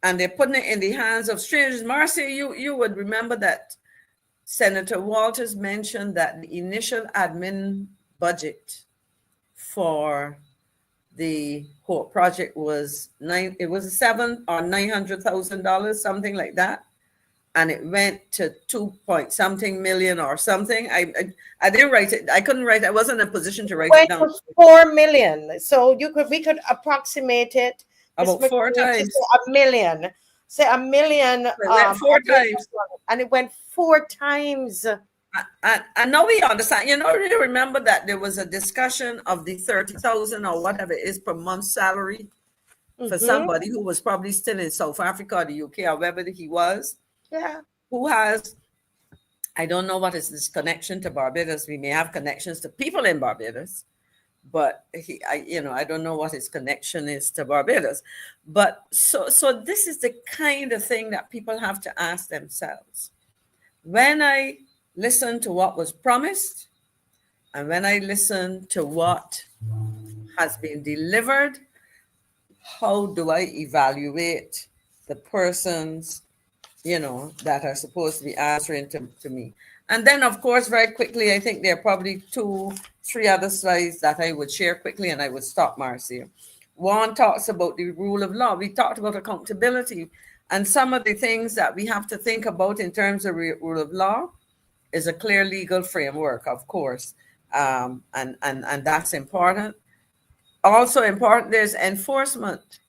and they're putting it in the hands of strangers. Marcia, you would remember that Senator Walters mentioned that the initial admin budget for the whole project was $700,000 or $900,000, something like that, and it went to 2 something million or something. I didn't write it. I couldn't write. I wasn't in a position to write it Went down. to 4 million. So we could approximate it About 4 times. a million. Say a million. It went 4 times. And it went 4 times. And now we understand, really remember that there was a discussion of the 30,000 or whatever it is per month salary for somebody who was probably still in South Africa or the UK or wherever he was. Yeah. Who has, I don't know what is this connection to Barbados. We may have connections to people in Barbados, but I don't know what his connection is to Barbados. But so this is the kind of thing that people have to ask themselves. When I listen to what was promised, and when I listen to what has been delivered, how do I evaluate the persons, that are supposed to be answering to me? And then, of course, very quickly, I think there are probably 2-3 other slides that I would share quickly, and I would stop, Marcia. One talks about the rule of law. We talked about accountability, and some of the things that we have to think about in terms of rule of law is a clear legal framework, of course, and that's important. Also important, there's enforcement,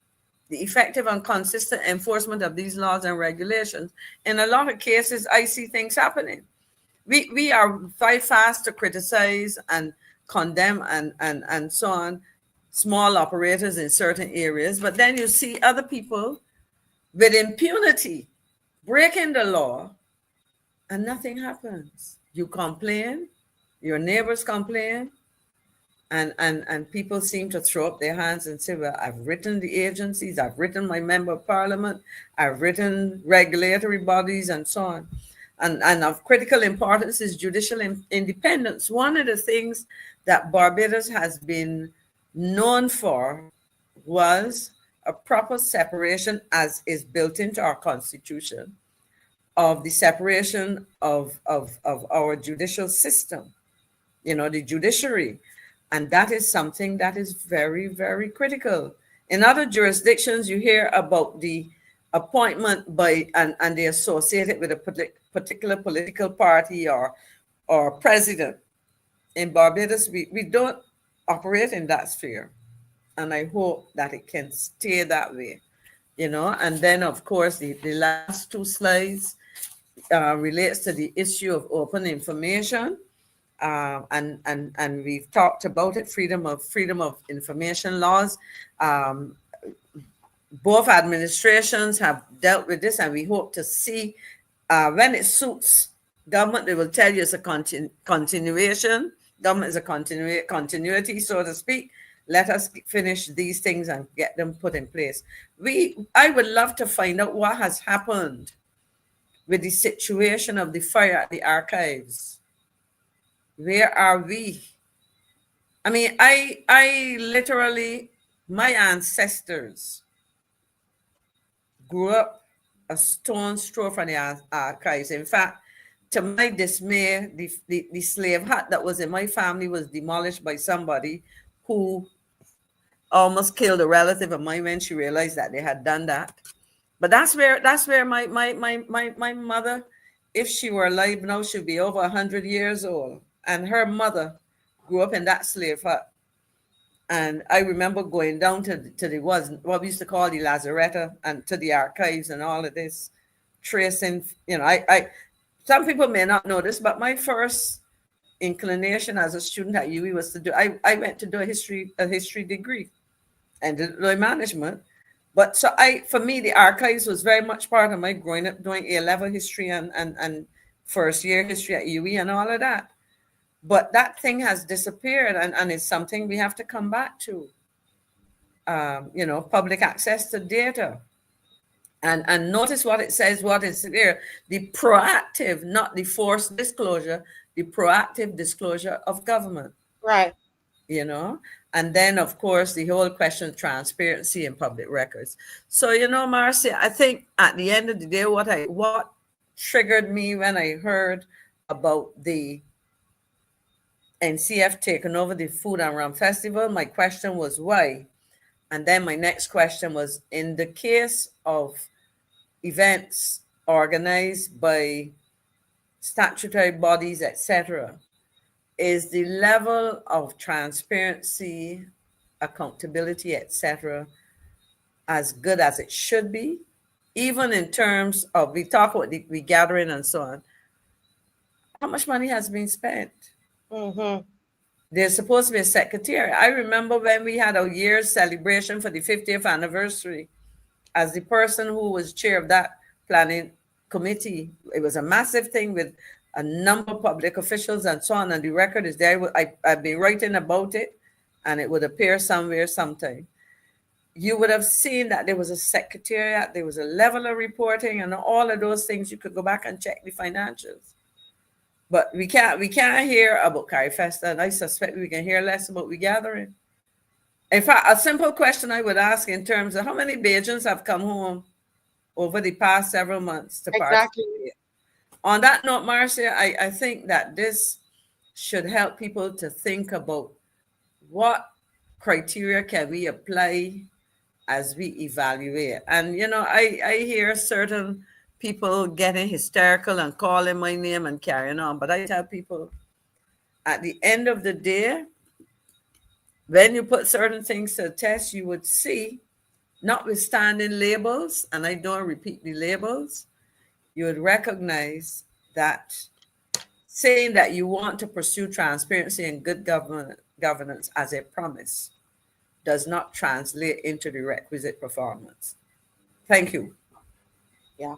the effective and consistent enforcement of these laws and regulations. In a lot of cases, I see things happening. We are very fast to criticize and condemn and so on, small operators in certain areas, but then you see other people with impunity breaking the law, and nothing happens. You complain, your neighbors complain, and people seem to throw up their hands and say, well, I've written the agencies, I've written my member of parliament, I've written regulatory bodies and so on. And of critical importance is judicial independence. One of the things that Barbados has been known for was a proper separation, as is built into our constitution, of the separation of our judicial system, the judiciary. And that is something that is very, very critical. In other jurisdictions, you hear about the appointment by and they associate it with a particular political party or president. In Barbados, we don't operate in that sphere. And I hope that it can stay that way, And then, of course, the last 2 slides relates to the issue of open information. And we've talked about it, freedom of information laws. Both administrations have dealt with this, and we hope to see when it suits government, they will tell you it's a continuation. Government is a continuity, so to speak. Let us finish these things and get them put in place. I would love to find out what has happened with the situation of the fire at the archives. Where are we? I mean, I literally, my ancestors grew up a stone's throw from the archives. In fact, to my dismay, the slave hut that was in my family was demolished by somebody who almost killed a relative of mine when she realized that they had done that. But that's where my mother, if she were alive now, she'd be over 100 years old. And her mother grew up in that slave hut. And I remember going down to what we used to call the Lazaretta and to the archives and all of this, tracing, some people may not know this, but my first inclination as a student at UWI was I went to do a history degree and did management. But for me, the archives was very much part of my growing up doing A-level history and first year history at UWI and all of that. But that thing has disappeared, and it's something we have to come back to. Public access to data. And notice what it says, what is there. The proactive, not the forced disclosure, the proactive disclosure of government. Right. And then, of course, the whole question of transparency in public records. So, you know, Marcia, I think at the end of the day, what triggered me when I heard about the NCF taking over the Food and Rum Festival, my question was why? And then my next question was, in the case of events organized by statutory bodies, etc., is the level of transparency, accountability, etc., as good as it should be? Even in terms of, we talk about the gathering and so on, how much money has been spent? Mm-hmm. There's supposed to be a secretary. I remember when we had a year's celebration for the 50th anniversary, as the person who was chair of that planning committee, it was a massive thing with a number of public officials and so on, and the record is there. I've been writing about it, and it would appear somewhere sometime. You would have seen that there was a secretariat, there was a level of reporting, and all of those things. You could go back and check the financials. But we can't hear about Carrie Festa, and I suspect we can hear less about we gathering. In fact, a simple question I would ask in terms of how many Bajans have come home over the past several months to Exactly. participate. On that note, Marcia, I think that this should help people to think about what criteria can we apply as we evaluate. And, you know, I hear certain people getting hysterical and calling my name and carrying on. But I tell people, at the end of the day, when you put certain things to the test, you would see, notwithstanding labels, and I don't repeat the labels, you would recognize that saying that you want to pursue transparency and good governance as a promise does not translate into the requisite performance. Thank you. Yeah.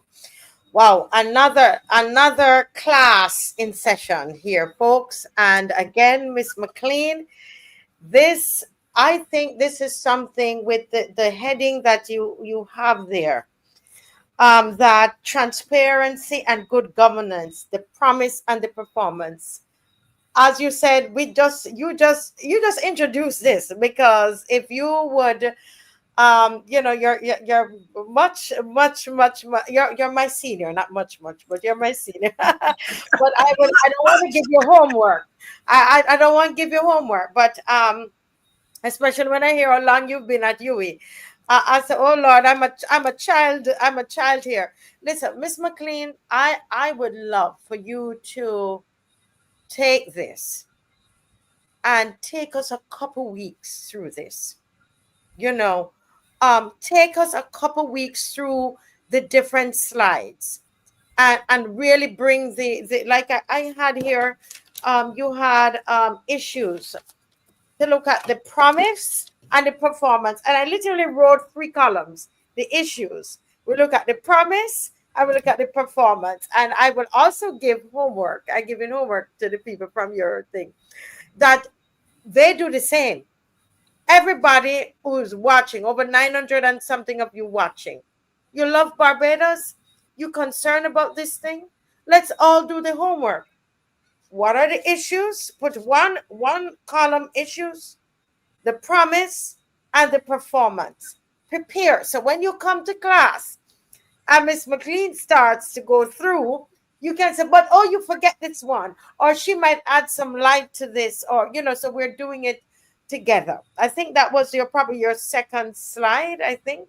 Wow, another class in session here, folks. And again, Miss McClean, this, I think this is something with the heading that you have there, that transparency and good governance, the promise and the performance. As you said, you just introduced this, because if you would, you're you're my senior, not much, but you're my senior. But I don't want to give you homework. I don't want to give you homework, but especially when I hear how long you've been at UE. I said, oh Lord, I'm a child here. Listen, Miss McClean, I would love for you to take this and take us a couple weeks through this. Take us a couple weeks through the different slides, and really bring the like I had here. You had issues to look at, the promise and the performance. And I literally wrote 3 columns. The issues. We look at the promise, I will look at the performance. And I will also give homework. I give homework to the people from your thing, that they do the same. Everybody who's watching, over 900 and something of you watching, you love Barbados? You concerned about this thing? Let's all do the homework. What are the issues? Put one column issues, the promise, and the performance. Prepare. So when you come to class and Miss McClean starts to go through, you can say, but oh, you forget this one. Or she might add some light to this, or, so we're doing it together. I think that was probably your second slide, I think.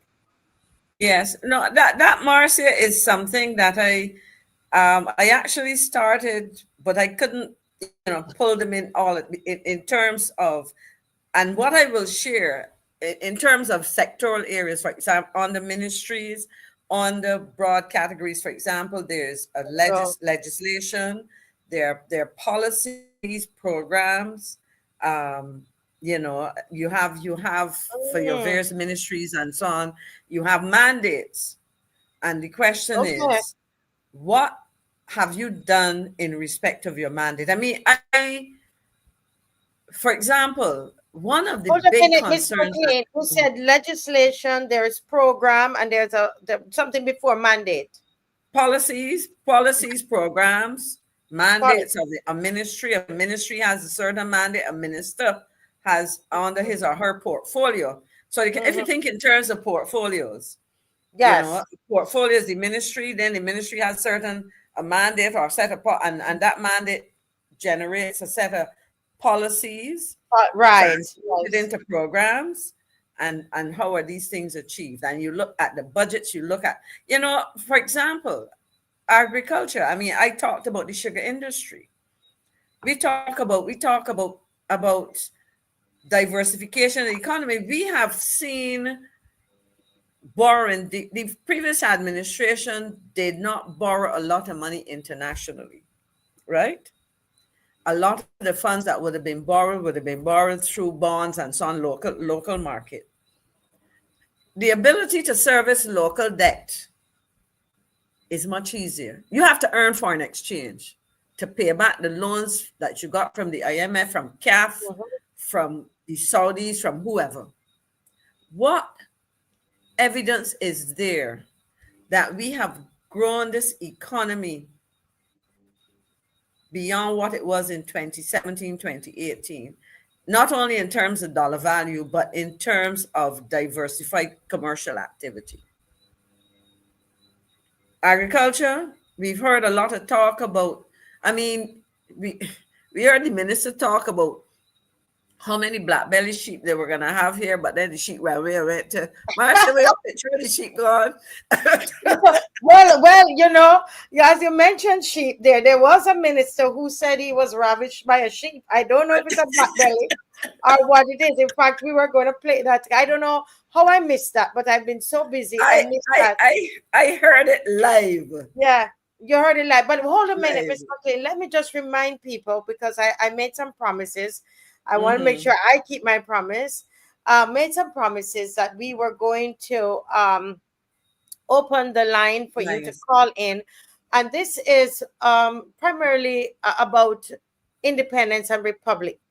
Yes. No, that Marcia is something that I actually started, but I couldn't, pull them in all in terms of, and what I will share in terms of sectoral areas, for example, on the ministries, on the broad categories. For example, there's a legislation, there are policies, programs. You have for your various ministries and so on, you have mandates. And the question is, what have you done in respect of your mandate? I mean, for example, one of the big concerns. McClean, who said legislation, there's program, and there's something before mandate. Policies, programs, mandates of a ministry. A ministry has a certain mandate. A minister has under his or her portfolio. So if you think in terms of portfolios, Yes. portfolio is the ministry, then the ministry has certain a mandate or set of and that mandate generates a set of policies Right. translated Yes. into programs, and how are these things achieved. And you look at the budgets, you look at, for example, agriculture. I mean, I talked about the sugar industry. We talk about diversification of the economy. We have seen borrowing. The previous administration did not borrow a lot of money internationally, right? A lot of the funds that would have been borrowed through bonds and so on, local market. The ability to service local debt is much easier. You have to earn foreign exchange to pay back the loans that you got from the IMF, from CAF, from the Saudis, from whoever. What evidence is there that we have grown this economy beyond what it was in 2017, 2018, not only in terms of dollar value, but in terms of diversified commercial activity? Agriculture, we've heard a lot of talk about, I mean, we heard the minister talk about how many black belly sheep they were going to have here, but then the sheep went to Marcia, we up picture the sheep gone. Well, as you mentioned sheep there was a minister who said he was ravished by a sheep. I don't know if it's a black belly or what it is. In fact, we were going to play that. I don't know how I missed that, but I've been so busy. I missed that. I heard it live. Yeah, you heard it live. But hold a minute, Live. Ms. McClean. Let me just remind people, because I made some promises. I want to make sure I keep my promise. Made some promises that we were going to open the line for you to call in. And this is primarily about Independence and Republic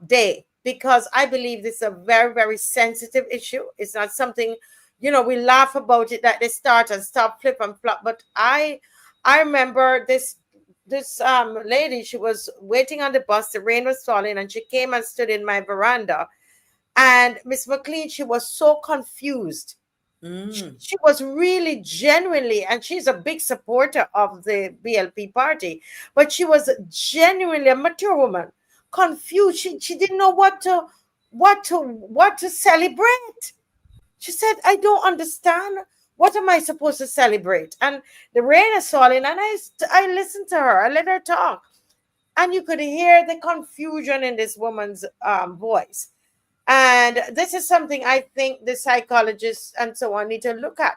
Day, because I believe this is a very, very sensitive issue. It's not something, we laugh about it at the start and stop, flip and flop. But I remember this lady, she was waiting on the bus, the rain was falling, and she came and stood in my veranda. And Miss McClean, she was so confused. She was really genuinely, and she's a big supporter of the BLP party, but she was genuinely a mature woman, confused. She didn't know what to celebrate. She said, I don't understand. What am I supposed to celebrate? And the rain is falling, and I listened to her. I let her talk. And you could hear the confusion in this woman's voice. And this is something I think the psychologists and so on need to look at.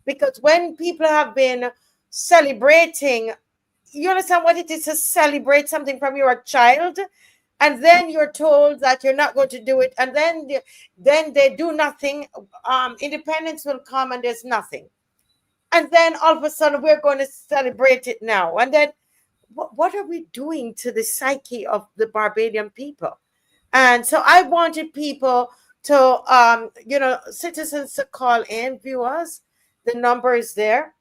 Because when people have been celebrating, you understand what it is to celebrate something from your child, and then you're told that you're not going to do it, and then they do nothing. Independence will come and there's nothing, and then all of a sudden we're going to celebrate it now. And then what are we doing to the psyche of the Barbadian people? And so I wanted people to citizens to call in, viewers. The number is there.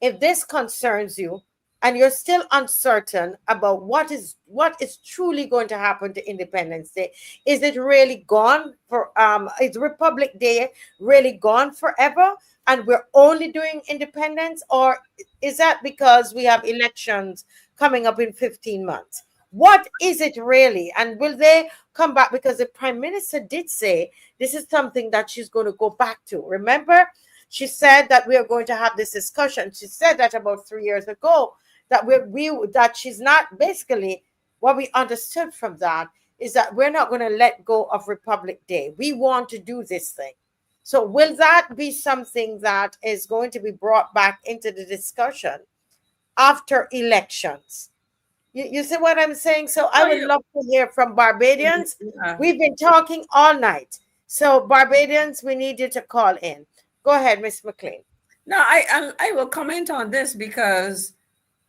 If this concerns you, and you're still uncertain about what is truly going to happen to Independence Day, is it really gone for is Republic Day really gone forever and we're only doing independence, or is that because we have elections coming up in 15 months? What is it really? And will they come back? Because the Prime Minister did say this is something that she's going to go back to. Remember, she said that we are going to have this discussion. She said that about 3 years ago, that that she's not, basically what we understood from that is that we're not going to let go of Republic Day. We want to do this thing. So will that be something that is going to be brought back into the discussion after elections? You see what I'm saying? So I would love to hear from Barbadians. We've been talking all night. So Barbadians, we need you to call in. Go ahead, Miss McClean. No, I will comment on this because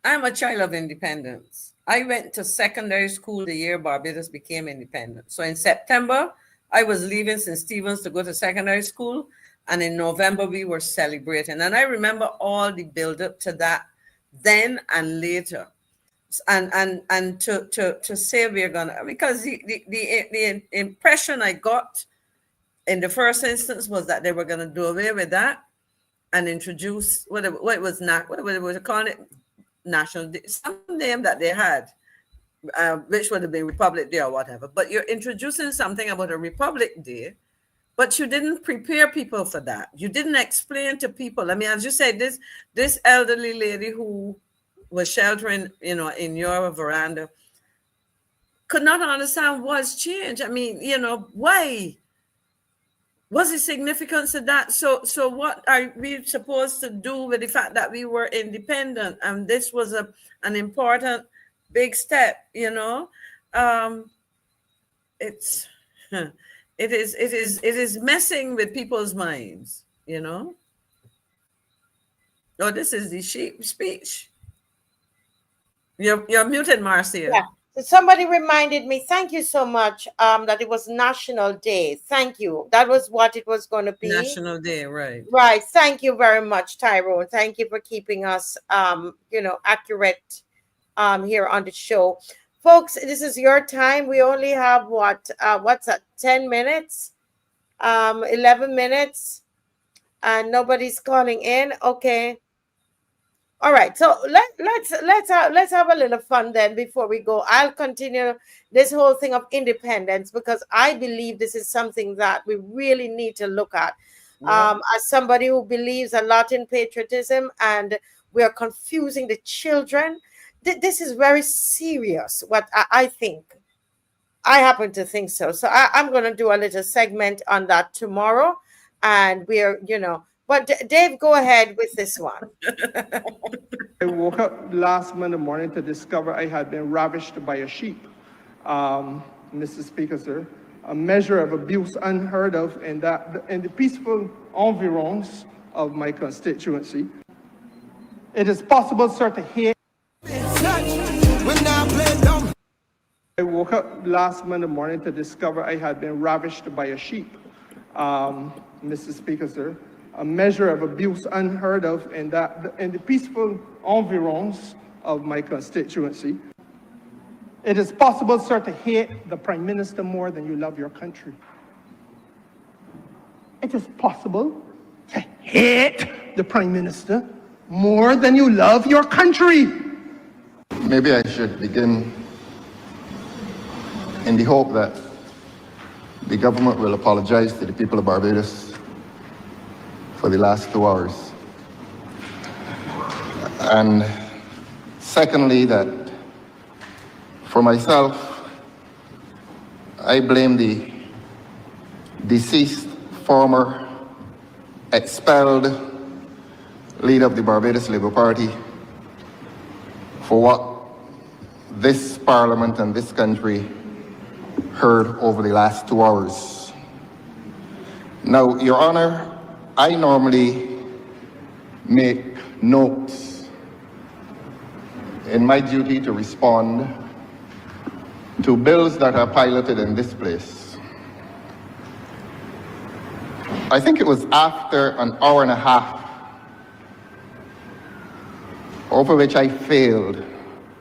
I'm a child of independence. I went to secondary school the year Barbados became independent. So in September, I was leaving St. Stephen's to go to secondary school. And in November, we were celebrating. And I remember all the build up to that then and later. and to say we're gonna, because the impression I got in the first instance was that they were gonna do away with that and introduce what it was not, what they were calling it, national day, some name that they had, which would have been Republic Day or whatever. But you're introducing something about a Republic Day, but you didn't prepare people for that. You didn't explain to people. I mean, as you said, this elderly lady who was sheltering, in your veranda, could not understand what's changed. I mean, why? Was the significance of that? So what are we supposed to do with the fact that we were independent and this was an important big step? It is messing with people's minds. Oh, this is the sheep speech. You're muted, Marcia. Yeah. So somebody reminded me, thank you so much, that it was National Day. Thank you. That was what it was going to be. National Day, right. Right. Thank you very much, Tyrone. Thank you for keeping us, accurate here on the show. Folks, this is your time. We only have what's that, 10 minutes, 11 minutes, and nobody's calling in. Okay. All right, so let's have a little fun then before we go. I'll continue this whole thing of independence because I believe this is something that we really need to look at. Yeah. As somebody who believes a lot in patriotism, and we are confusing the children. This is very serious. What I think, I happen to think so. So I'm going to do a little segment on that tomorrow, and we're But Dave, go ahead with this one. I woke up last Monday morning to discover I had been ravished by a sheep. Mr. Speaker, sir, a measure of abuse unheard of in the peaceful environs of my constituency. It is possible, sir, to hear. I woke up last Monday morning to discover I had been ravished by a sheep. Mr. Speaker, sir, a measure of abuse unheard of in the peaceful environs of my constituency. It is possible, sir, to hate the Prime Minister more than you love your country. It is possible to hate the Prime Minister more than you love your country. Maybe I should begin in the hope that the government will apologize to the people of Barbados for the last 2 hours. And secondly, that for myself, I blame the deceased former expelled leader of the Barbados Labour Party for what this Parliament and this country heard over the last 2 hours. Now, Your Honour, I normally make notes in my duty to respond to bills that are piloted in this place. I think it was after an hour and a half, over which I failed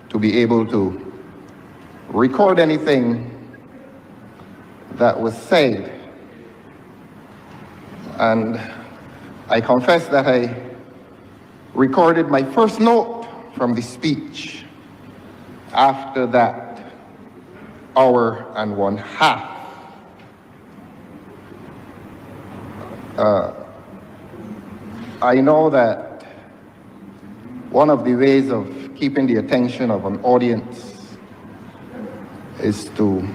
to be able to record anything that was said. And I confess that I recorded my first note from the speech after that hour and one half. I know that one of the ways of keeping the attention of an audience is to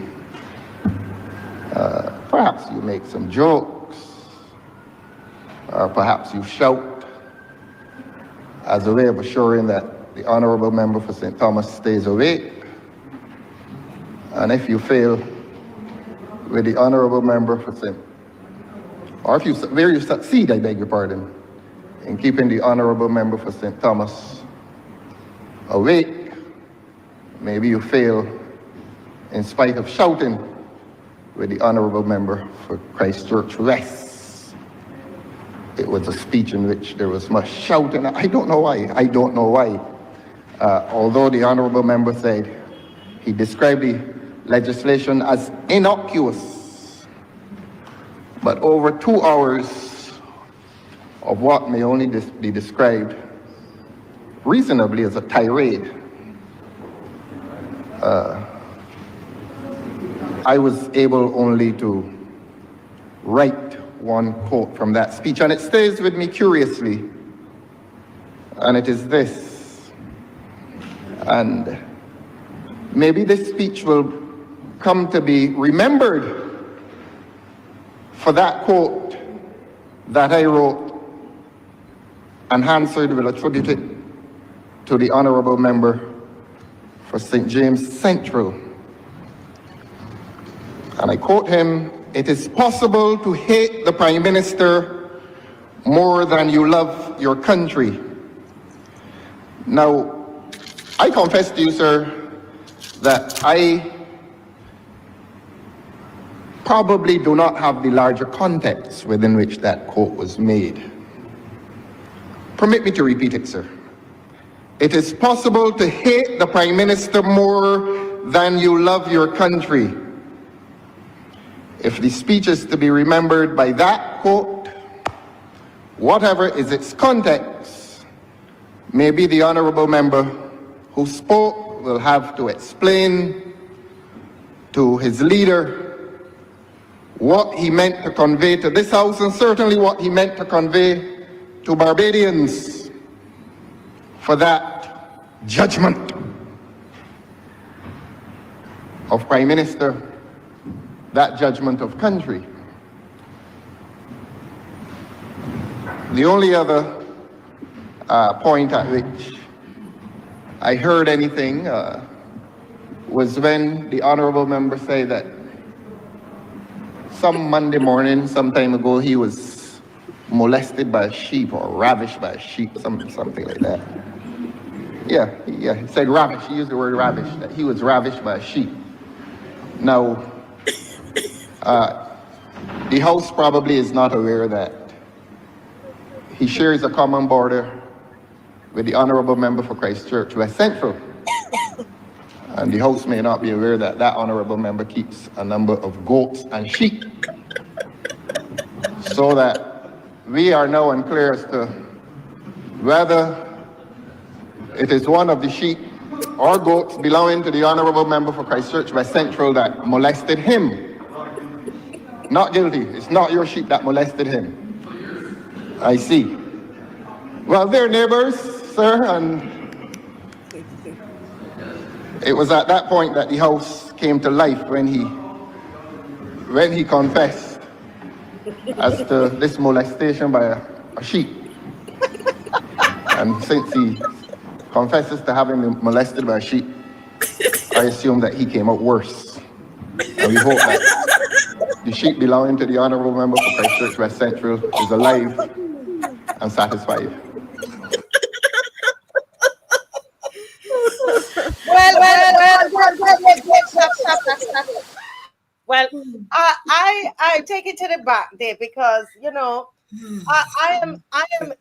perhaps you make some jokes, or perhaps you shout as a way of assuring that the Honourable Member for St. Thomas stays awake. And if you fail with the Honourable Member for St. or if you, where you succeed, I beg your pardon, in keeping the Honourable Member for St. Thomas awake, maybe you fail in spite of shouting with the Honourable Member for Christchurch West. It was a speech in which there was much shouting. I don't know why. Although the honorable member said he described the legislation as innocuous, but over 2 hours of what may only be described reasonably as a tirade, I was able only to write one quote from that speech, and it stays with me curiously, and it is this. And maybe this speech will come to be remembered for that quote that I wrote and Hansard will attribute it to the honorable member for St. James Central. And I quote him, "It is possible to hate the Prime Minister more than you love your country." Now, I confess to you, sir, that I probably do not have the larger context within which that quote was made. Permit me to repeat it, sir. It is possible to hate the Prime Minister more than you love your country. If the speech is to be remembered by that quote, whatever is its context, maybe the honorable member who spoke will have to explain to his leader what he meant to convey to this House, and certainly what he meant to convey to Barbadians for that judgment of Prime Minister, that judgment of country. The only other point at which I heard anything was when the honorable member said that some Monday morning, some time ago, he was molested by a sheep or ravished by a sheep, something like that. Yeah, he said ravished, he used the word ravished, that he was ravished by a sheep. Now, the House probably is not aware that he shares a common border with the honorable member for Christchurch West Central. And the House may not be aware that that honorable member keeps a number of goats and sheep. So that we are now unclear as to whether it is one of the sheep or goats belonging to the honorable member for Christchurch West Central that molested him. Not guilty. It's not your sheep that molested him. I see. Well, they're neighbors, sir, and it was at that point that the House came to life when he confessed as to this molestation by a sheep. And since he confesses to having been molested by a sheep, I assume that he came out worse. And we hope that the sheep belonging to the honorable member for Christchurch West Central is alive and satisfied. Well, I take it to the back there because I am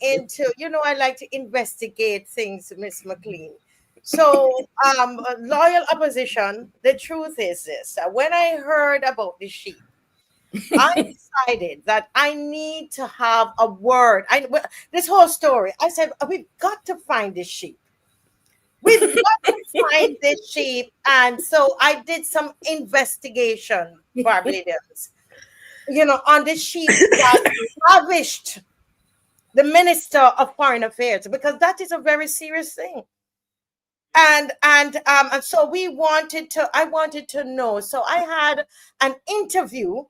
into I like to investigate things, Miss McClean. So loyal opposition. The truth is this: when I heard about the sheep, I decided that I need to have a word. This whole story, I said we've got to find this sheep. We've got to find this sheep. And so I did some investigation, Barbadians, on this sheep that ravished the Minister of Foreign Affairs, because that is a very serious thing. And so I wanted to know. So I had an interview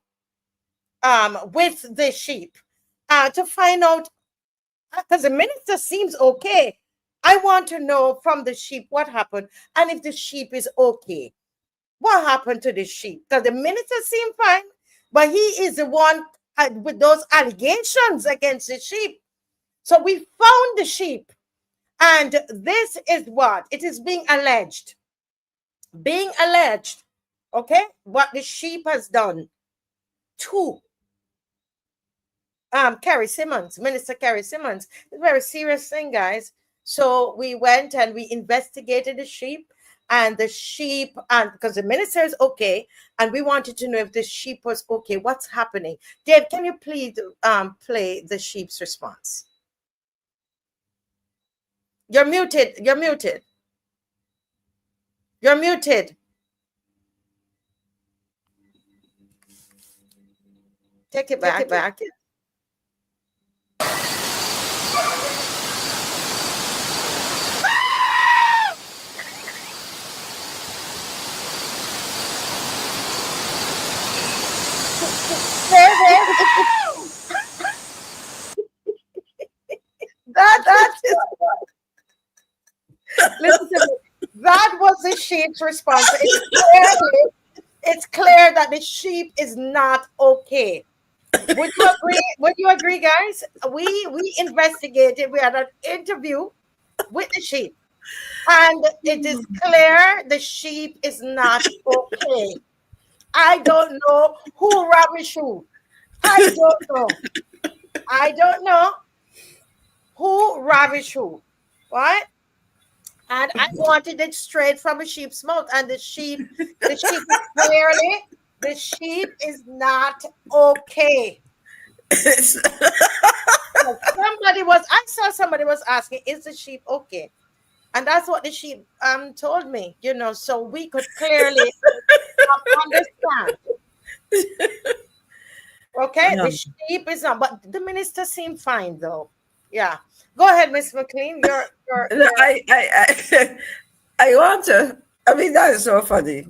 with the sheep to find out, because the minister seems okay. I want to know from the sheep what happened, and if the sheep is okay. What happened to the sheep? Because the minister seemed fine, but he is the one with those allegations against the sheep. So we found the sheep, and this is what it is being alleged. Okay, what the sheep has done to Carrie Simmons, Minister Carrie Simmons. It's a very serious thing, guys. So we went and we investigated the sheep, and the sheep, and because the minister is okay, and we wanted to know if the sheep was okay. What's happening? Dave, can you please play the sheep's response? You're muted. You're muted. You're muted. Take it back. Take it back. Listen to me. That was the sheep's response. It's clear that the sheep is not okay. Would you agree? Would you agree, guys? We investigated. We had an interview with the sheep, and it is clear the sheep is not okay. I don't know who ravished who. I don't know. I don't know who ravished who. Right? And I wanted it straight from a sheep's mouth. And the sheep is clearly, the sheep is not okay. I saw somebody was asking, is the sheep okay? And that's what the sheep told me, so we could clearly understand. Okay, the sheep is not, but the minister seemed fine though. Yeah. Go ahead, Miss McClean. I want to, that is so funny.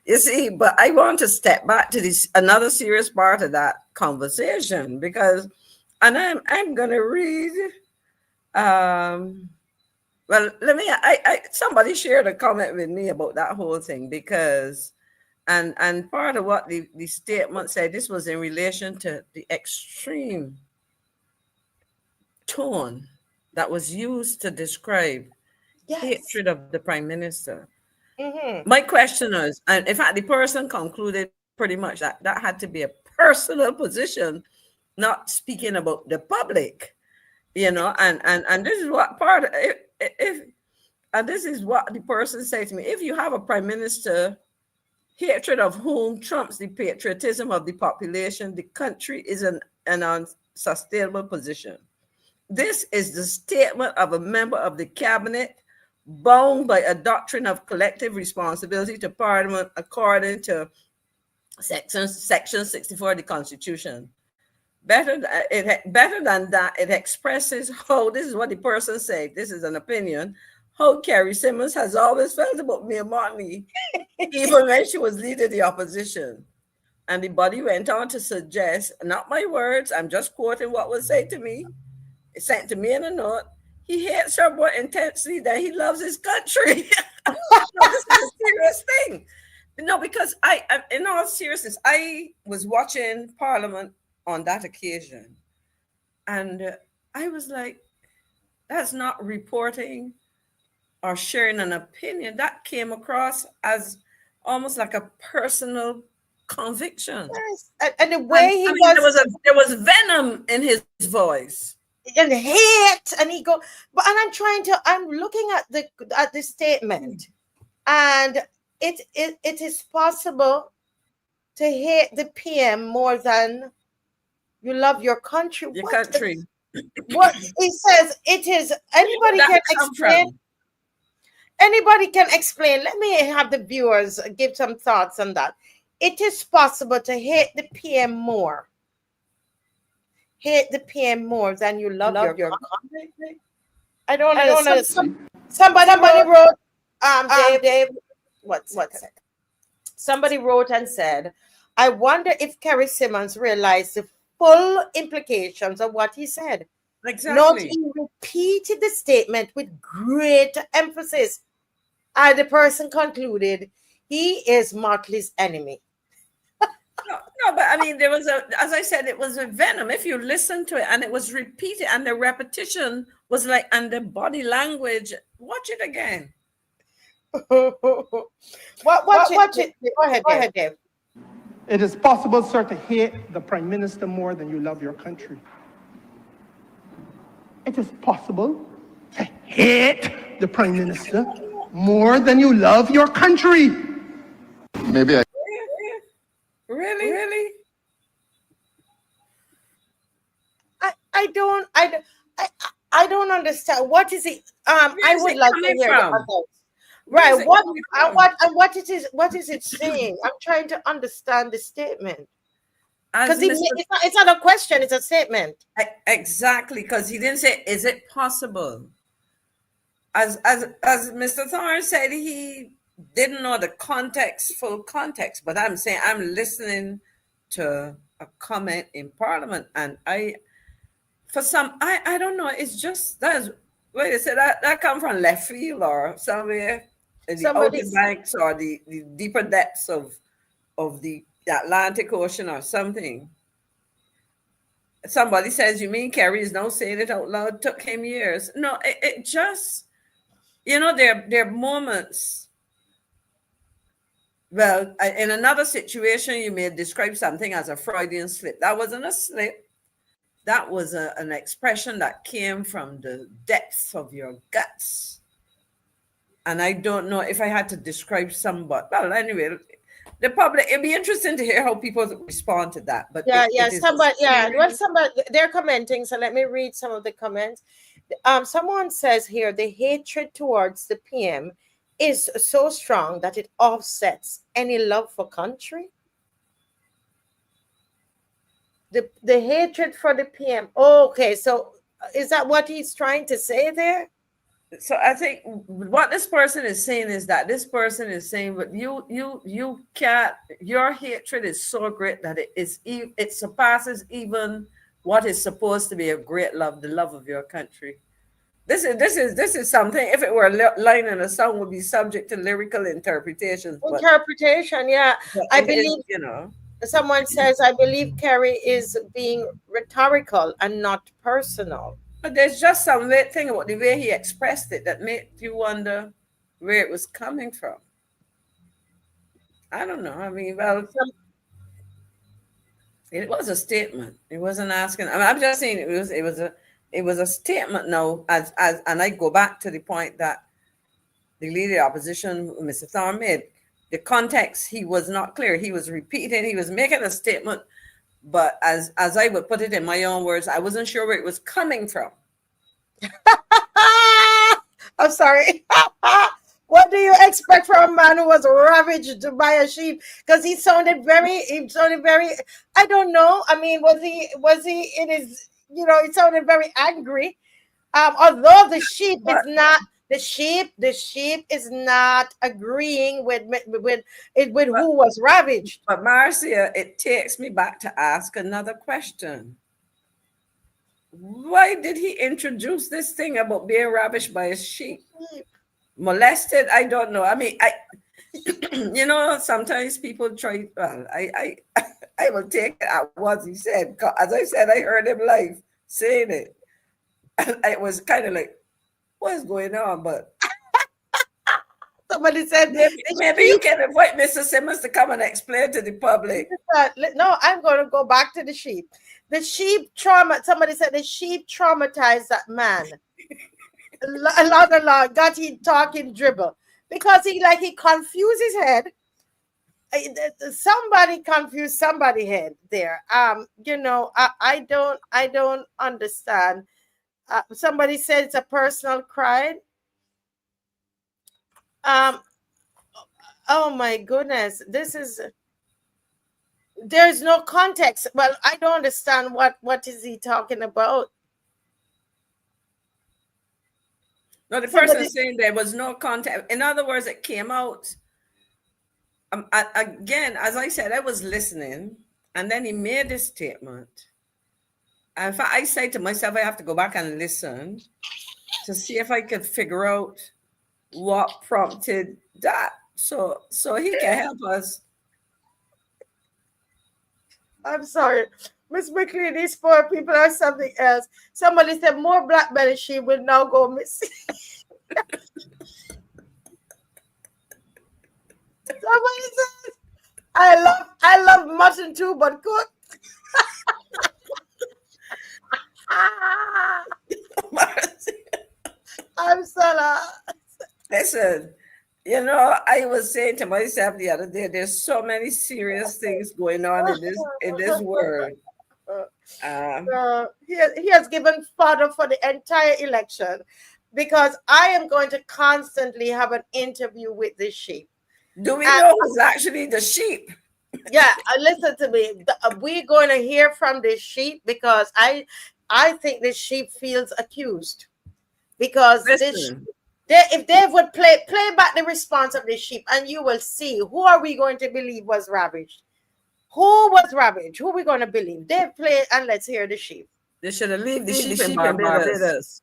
You see, but I want to step back to this another serious part of that conversation because, and I'm gonna read. Well, somebody shared a comment with me about that whole thing because, and part of what the statement said, this was in relation to the extreme tone that was used to describe hatred of the prime minister. Mm-hmm. My question is, and in fact, the person concluded pretty much that had to be a personal position, not speaking about the public, and this is what part of and this is what the person said to me. If you have a prime minister, hatred of whom trumps the patriotism of the population, the country is an unsustainable position. This is the statement of a member of the cabinet bound by a doctrine of collective responsibility to Parliament according to section 64 of the Constitution. Better than that, it expresses how, this is what the person said, this is an opinion, how Carrie Simmons has always felt about Mia Mottley, even when she was leading the opposition. And the body went on to suggest, not my words, I'm just quoting what was said to me, sent to me in a note, he hates her more intensely than he loves his country. This is a serious thing. Because in all seriousness, I was watching Parliament on that occasion. And I was like, that's not reporting or sharing an opinion. That came across as almost like a personal conviction. Yes. And the way there was venom in his voice. And hate, and he go, I'm looking at the statement, and it is possible to hate the PM more than you love your country. What he says, it is, anybody can explain. Anybody can explain. Let me have the viewers give some thoughts on that. It is possible to hate the PM more. Hate the PM more than you love your country. I don't know. Somebody wrote, Dave, what's that? Somebody wrote and said, I wonder if Carrie Simmons realized the full implications of what he said. Exactly. Not he repeated the statement with great emphasis. And the person concluded, he is Mottley's enemy. No, but there was as I said, it was a venom. If you listen to it and it was repeated and the repetition was like, and the body language, watch it again. Watch it. Go ahead, Dave. It is possible, sir, to hate the prime minister more than you love your country. It is possible to hate hate the Prime Minister more than you love your country. Maybe I Really? I don't understand. What is it? I Where is would it like to coming hear from? the others. Where Right. is it What coming and from? what is it saying? I'm trying to understand the statement. As Because Mr. it's not a question, it's a statement. Exactly, because he didn't say, is it possible? As Mr. Thorne said, he didn't know the full context, but I'm saying I'm listening to a comment in Parliament, and I don't know, it's just that's wait, I said that come from left field or somewhere in the outer Somebody's banks or the deeper depths of the Atlantic Ocean or something. Somebody says, you mean Kerry is now saying it out loud? Took him years. No, it just, there are moments. Well, in another situation, you may describe something as a Freudian slip. That wasn't a slip. That was an expression that came from the depths of your guts. And I don't know if I had to describe somebody. Well, anyway, the public, it'd be interesting to hear how people respond to that. But yeah, it is somebody, well, somebody, they're commenting, so let me read some of the comments. Someone says here, the hatred towards the PM is so strong that it offsets any love for country. The hatred for the PM. Okay, so is that what he's trying to say there? So I think what this person is saying is that this person is saying, but you can't, your hatred is so great that it surpasses even what is supposed to be a great love, the love of your country. This is something, if it were a line in a song, would be subject to lyrical interpretations. Interpretation, yeah. I believe, someone says, I believe Kerry is being rhetorical and not personal. But there's just some weird thing about the way he expressed it that made you wonder where it was coming from. I don't know. I mean, well, it was a statement. It wasn't asking. I mean, I'm just saying it was a statement now. And I go back to the point that the leader of the opposition, Mr. Thorne, made. The context, he was not clear. He was repeating. He was making a statement, but as I would put it in my own words, I wasn't sure where it was coming from. I'm sorry. What do you expect from a man who was ravaged by a sheep? Because he sounded very, I don't know. I mean, was he in his, he sounded very angry. Although the sheep is not agreeing with who was ravaged. But Marcia, it takes me back to ask another question. Why did he introduce this thing about being ravished by a sheep? Molested? I don't know. I mean, sometimes people try. Well, I will take it at what he said. As I said, I heard him live saying it, and it was kind of like, what is going on? But somebody said, maybe you can invite Mr. Simmons to come and explain to the public. No, I'm going to go back to the sheep. The sheep somebody said the sheep traumatized that man. a lot, got he talking dribble. Because he confused his head. Somebody confused somebody's head there. I don't understand. Somebody said it's a personal cry. Oh my goodness, there's no context. Well, I don't understand what is he talking about. No, the person is saying there was no context. In other words, it came out. Again, as I said, I was listening, and then he made this statement. And if I say to myself, I have to go back and listen to see if I could figure out what prompted that. So he can help us. I'm sorry. Miss McClean, these poor people are something else. Somebody said more black belly sheep will now go missing. Somebody said, I love mutton too, but cook. I'm listen, you know, I was saying to myself the other day, there's so many serious things going on in this world. He has given fodder for the entire election because I am going to constantly have an interview with this sheep. Do we know who's actually the sheep? Yeah, listen to me. We're going to hear from this sheep because I think this sheep feels accused because Listen, if they would play back the response of the sheep, and you will see who are we going to believe was ravaged. Who was ravaged? Who are we going to believe? They play, and let's hear the sheep. they should have leave the sheep in Barbados.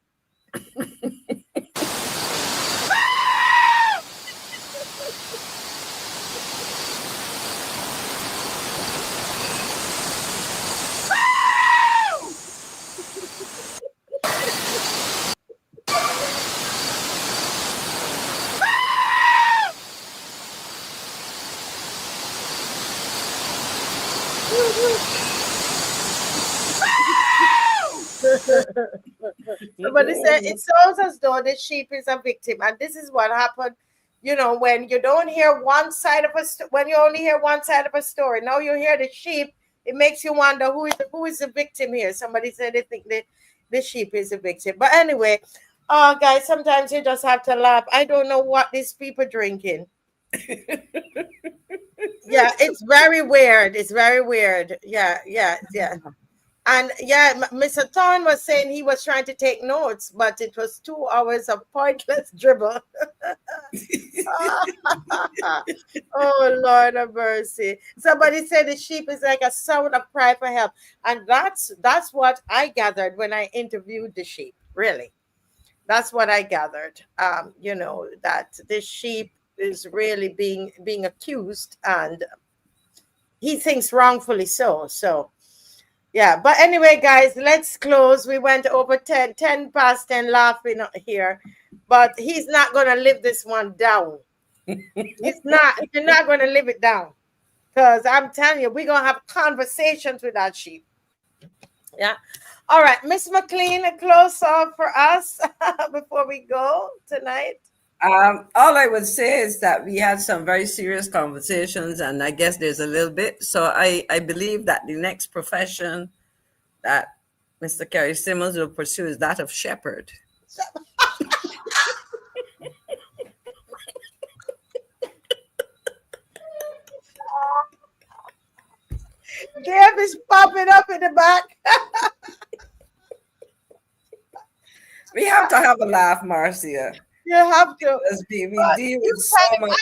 Somebody said it sounds as though the sheep is a victim, and this is what happened. You know, when you don't hear one side of when you only hear one side of a story, now you hear the sheep. It makes you wonder who is the victim here. Somebody said they think that the sheep is a victim, but anyway, guys, sometimes you just have to laugh. I don't know what these people drinking. Yeah, it's very weird. It's very weird. Yeah. And yeah, Mr. Thorne was saying he was trying to take notes, but it was 2 hours of pointless dribble. Oh, Lord of mercy. Somebody said the sheep is like a sound of cry for help. And that's what I gathered when I interviewed the sheep. Really. That's what I gathered. You know, that this sheep is really being accused, and he thinks wrongfully so. So yeah, but anyway, guys, let's close. We went over 10 past 10 laughing here, but he's not going to live this one down. He's not going to live it down, because I'm telling you, we're going to have conversations with that sheep. Yeah. All right, Miss McClean, a close off for us before we go tonight. All I would say is that we had some very serious conversations, and I guess there's a little bit. So I believe that the next profession that Mr. Kerry Simmons will pursue is that of shepherd. Deb is popping up in the back. We have to have a laugh, Marcia. You have to. We deal with so much.